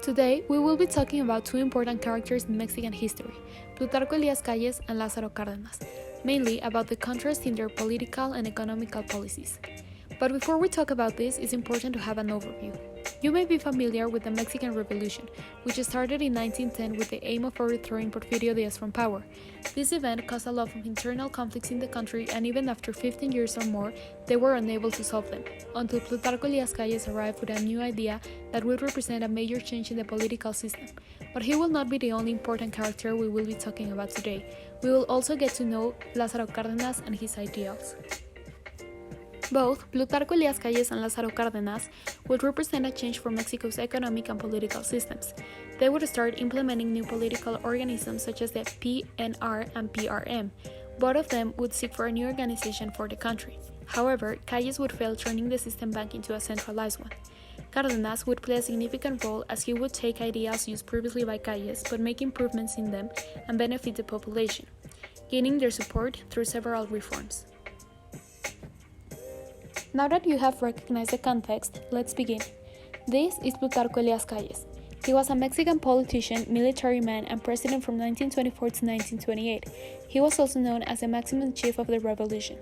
Today, we will be talking about two important characters in Mexican history, Plutarco Elías Calles and Lázaro Cárdenas, mainly about the contrast in their political and economical policies. But before we talk about this, it's important to have an overview. You may be familiar with the Mexican Revolution, which started in 1910 with the aim of overthrowing Porfirio Díaz from power. This event caused a lot of internal conflicts in the country, and even after 15 years or more, they were unable to solve them, until Plutarco Elías Calles arrived with a new idea that would represent a major change in the political system. But he will not be the only important character we will be talking about today. We will also get to know Lázaro Cárdenas and his ideals. Both Plutarco Elías Calles and Lázaro Cárdenas would represent a change for Mexico's economic and political systems. They would start implementing new political organisms such as the PNR and PRM. Both of them would seek for a new organization for the country. However, Calles would fail, turning the system back into a centralized one. Cárdenas would play a significant role as he would take ideas used previously by Calles but make improvements in them and benefit the population, gaining their support through several reforms. Now that you have recognized the context, let's begin. This is Plutarco Elías Calles. He was a Mexican politician, military man, and president from 1924 to 1928. He was also known as the maximum chief of the revolution.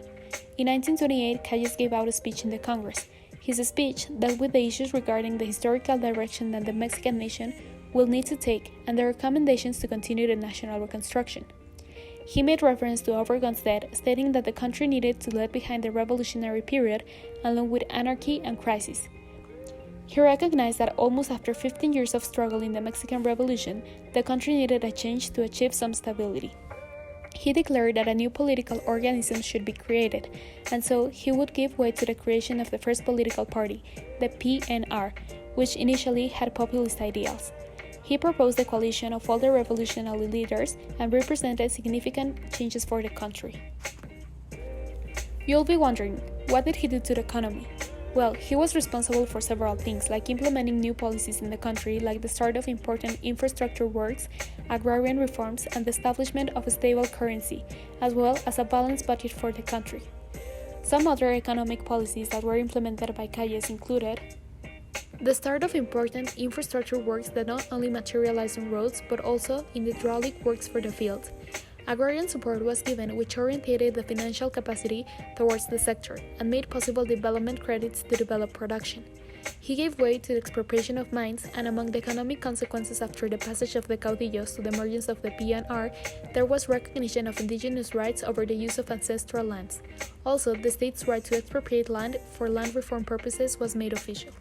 In 1928, Calles gave out a speech in the Congress. His speech dealt with the issues regarding the historical direction that the Mexican nation will need to take and the recommendations to continue the national reconstruction. He made reference to Obregón's death, stating that the country needed to leave behind the revolutionary period along with anarchy and crisis. He recognized that almost after 15 years of struggle in the Mexican Revolution, the country needed a change to achieve some stability. He declared that a new political organism should be created, and so he would give way to the creation of the first political party, the PNR, which initially had populist ideals. He proposed the coalition of all the revolutionary leaders and represented significant changes for the country. You'll be wondering, what did he do to the economy? Well, he was responsible for several things, like implementing new policies in the country, like the start of important infrastructure works, agrarian reforms, and the establishment of a stable currency, as well as a balanced budget for the country. Some other economic policies that were implemented by Calles included the start of important infrastructure works that not only materialized on roads but also in the hydraulic works for the field. Agrarian support was given, which orientated the financial capacity towards the sector and made possible development credits to develop production. He gave way to the expropriation of mines, and among the economic consequences after the passage of the caudillos to the emergence of the PNR, there was recognition of indigenous rights over the use of ancestral lands. Also, the state's right to expropriate land for land reform purposes was made official.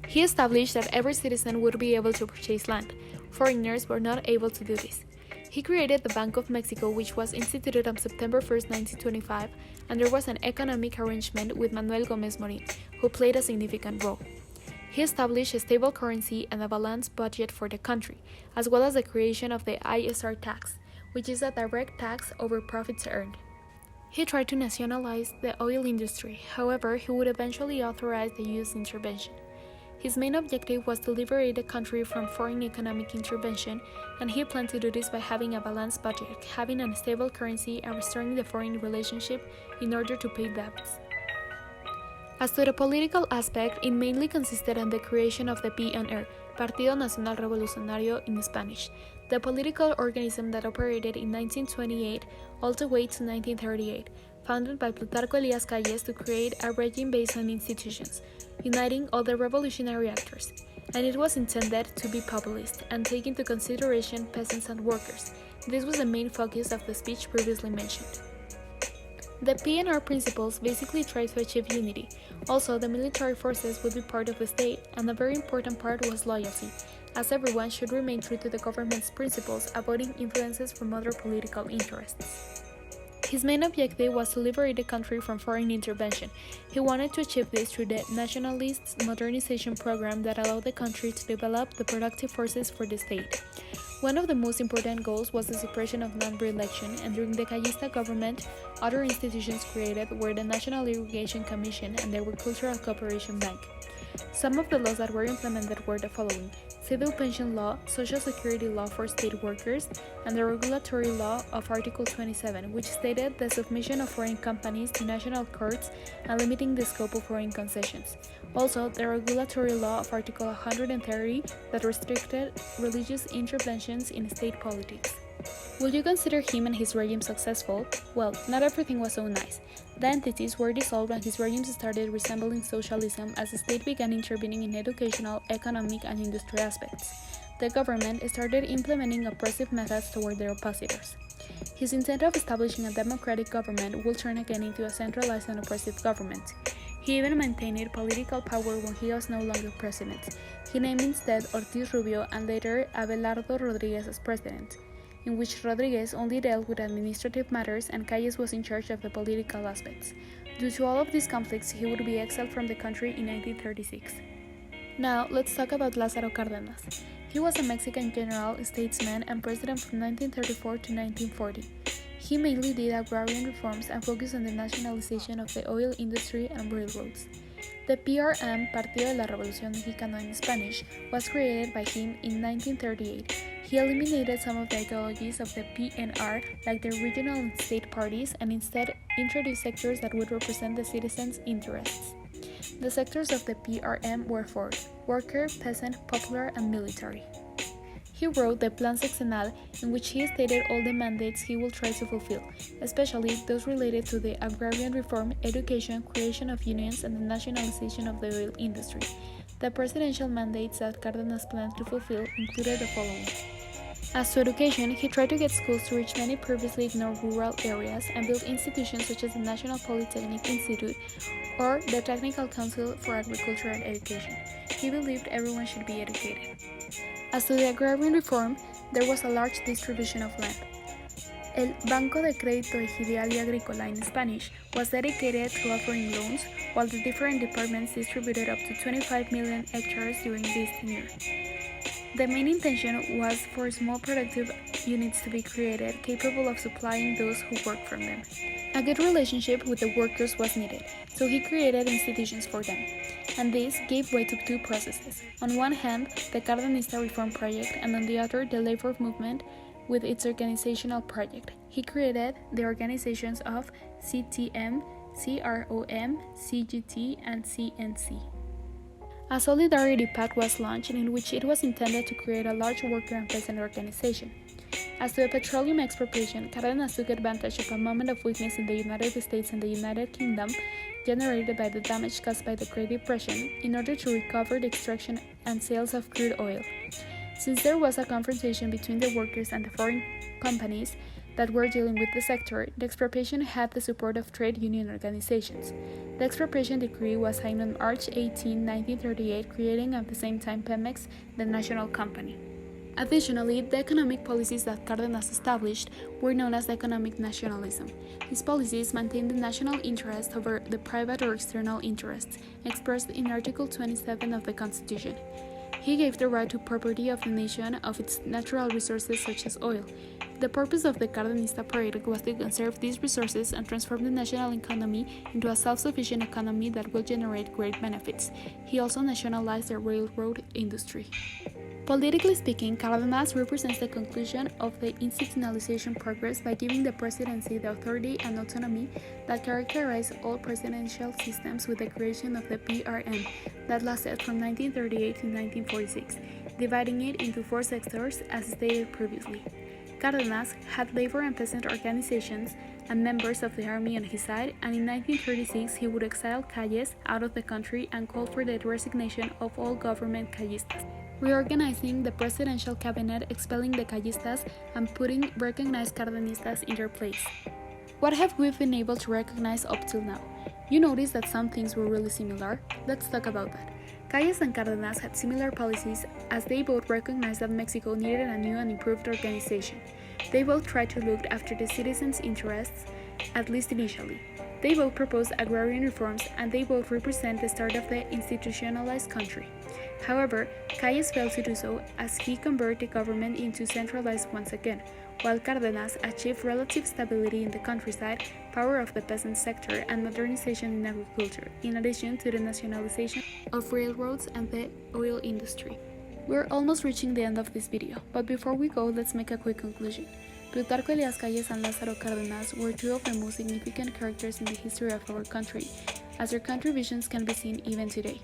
He established that every citizen would be able to purchase land. Foreigners were not able to do this. He created the Bank of Mexico, which was instituted on September 1, 1925, and there was an economic arrangement with Manuel Gómez Morín, who played a significant role. He established a stable currency and a balanced budget for the country, as well as the creation of the ISR tax, which is a direct tax over profits earned. He tried to nationalize the oil industry, however, he would eventually authorize the U.S. intervention. His main objective was to liberate the country from foreign economic intervention, and he planned to do this by having a balanced budget, having a stable currency, and restoring the foreign relationship in order to pay debts. As to the political aspect, it mainly consisted in the creation of the PNR, Partido Nacional Revolucionario in Spanish, the political organism that operated in 1928 all the way to 1938, founded by Plutarco Elías Calles to create a regime based on institutions, uniting all the revolutionary actors, and it was intended to be populist and take into consideration peasants and workers. This was the main focus of the speech previously mentioned. The PNR principles basically try to achieve unity. Also, the military forces would be part of the state, and a very important part was loyalty, as everyone should remain true to the government's principles, avoiding influences from other political interests. His main objective was to liberate the country from foreign intervention. He wanted to achieve this through the nationalist modernization program that allowed the country to develop the productive forces for the state. One of the most important goals was the suppression of non-re-election, and during the Callista government, other institutions created were the National Irrigation Commission and the Agricultural Cooperation Bank. Some of the laws that were implemented were the following: civil pension law, social security law for state workers, and the regulatory law of Article 27, which stated the submission of foreign companies to national courts and limiting the scope of foreign concessions. Also, the regulatory law of Article 130 that restricted religious interventions in state politics. Will you consider him and his regime successful? Well, not everything was so nice. The entities were dissolved and his regime started resembling socialism as the state began intervening in educational, economic, and industrial aspects. The government started implementing oppressive methods toward their oppositors. His intent of establishing a democratic government will turn again into a centralized and oppressive government. He even maintained political power when he was no longer president. He named instead Ortiz Rubio and later Abelardo Rodriguez as president, in which Rodriguez only dealt with administrative matters and Calles was in charge of the political aspects. Due to all of these conflicts, he would be exiled from the country in 1936. Now, let's talk about Lázaro Cárdenas. He was a Mexican general, statesman, and president from 1934 to 1940. He mainly did agrarian reforms and focused on the nationalization of the oil industry and railroads. The PRM, Partido de la Revolución Mexicana in Spanish, was created by him in 1938. He eliminated some of the ideologies of the PNR, like the regional and state parties, and instead introduced sectors that would represent the citizens' interests. The sectors of the PRM were four: worker, peasant, popular, and military. He wrote the Plan Sexenal, in which he stated all the mandates he will try to fulfill, especially those related to the agrarian reform, education, creation of unions, and the nationalization of the oil industry. The presidential mandates that Cárdenas planned to fulfill included the following. As to education, he tried to get schools to reach many previously ignored rural areas and build institutions such as the National Polytechnic Institute or the Technical Council for Agriculture and Education. He believed everyone should be educated. As to the agrarian reform, there was a large distribution of land. El Banco de Crédito Ejidal y Agrícola in Spanish was dedicated to offering loans, while the different departments distributed up to 25 million hectares during this tenure. The main intention was for small productive units to be created, capable of supplying those who work from them. A good relationship with the workers was needed, so he created institutions for them. And this gave way to two processes. On one hand, the Cardenista Reform Project, and on the other, the labor movement with its organizational project. He created the organizations of CTM, CROM, CGT, and CNC. A Solidarity Pact was launched in which it was intended to create a large worker and peasant organization. As to the petroleum expropriation, Cárdenas took advantage of a moment of weakness in the United States and the United Kingdom generated by the damage caused by the Great Depression in order to recover the extraction and sales of crude oil. Since there was a confrontation between the workers and the foreign companies that were dealing with the sector, the expropriation had the support of trade union organizations. The expropriation decree was signed on March 18, 1938, creating at the same time Pemex, the national company. Additionally, the economic policies that Cárdenas established were known as economic nationalism. His policies maintained the national interest over the private or external interests, expressed in Article 27 of the Constitution. He gave the right to property of the nation of its natural resources such as oil. The purpose of the Cardenista project was to conserve these resources and transform the national economy into a self-sufficient economy that will generate great benefits. He also nationalized the railroad industry. Politically speaking, Cárdenas represents the conclusion of the institutionalization progress by giving the presidency the authority and autonomy that characterize all presidential systems, with the creation of the PRM that lasted from 1938 to 1946, dividing it into four sectors as stated previously. Cárdenas had labor and peasant organizations and members of the army on his side, and in 1936 he would exile Calles out of the country and call for the resignation of all government Callistas, reorganizing the presidential cabinet, expelling the Callistas, and putting recognized Cardenistas in their place. What have we been able to recognize up till now? You notice that some things were really similar? Let's talk about that. Calles and Cárdenas had similar policies as they both recognized that Mexico needed a new and improved organization. They both tried to look after the citizens' interests, at least initially. They both proposed agrarian reforms, and they both represent the start of the institutionalized country. However, Calles failed to do so as he converted the government into centralized once again, while Cárdenas achieved relative stability in the countryside, power of the peasant sector, and modernization in agriculture, in addition to the nationalization of railroads and the oil industry. We're almost reaching the end of this video, but before we go, let's make a quick conclusion. Plutarco Elias Calles and Lázaro Cárdenas were two of the most significant characters in the history of our country, as their contributions can be seen even today.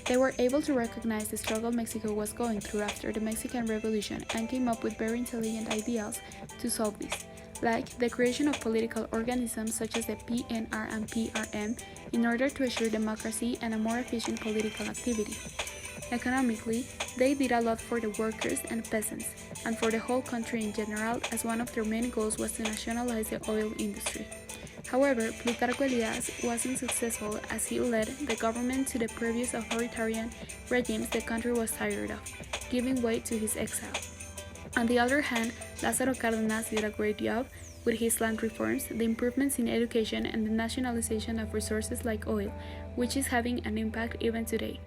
They were able to recognize the struggle Mexico was going through after the Mexican Revolution and came up with very intelligent ideas to solve this, like the creation of political organisms such as the PNR and PRM in order to assure democracy and a more efficient political activity. Economically, they did a lot for the workers and peasants, and for the whole country in general, as one of their main goals was to nationalize the oil industry. However, Plutarco Elias wasn't successful as he led the government to the previous authoritarian regimes the country was tired of, giving way to his exile. On the other hand, Lázaro Cárdenas did a great job with his land reforms, the improvements in education, and the nationalization of resources like oil, which is having an impact even today.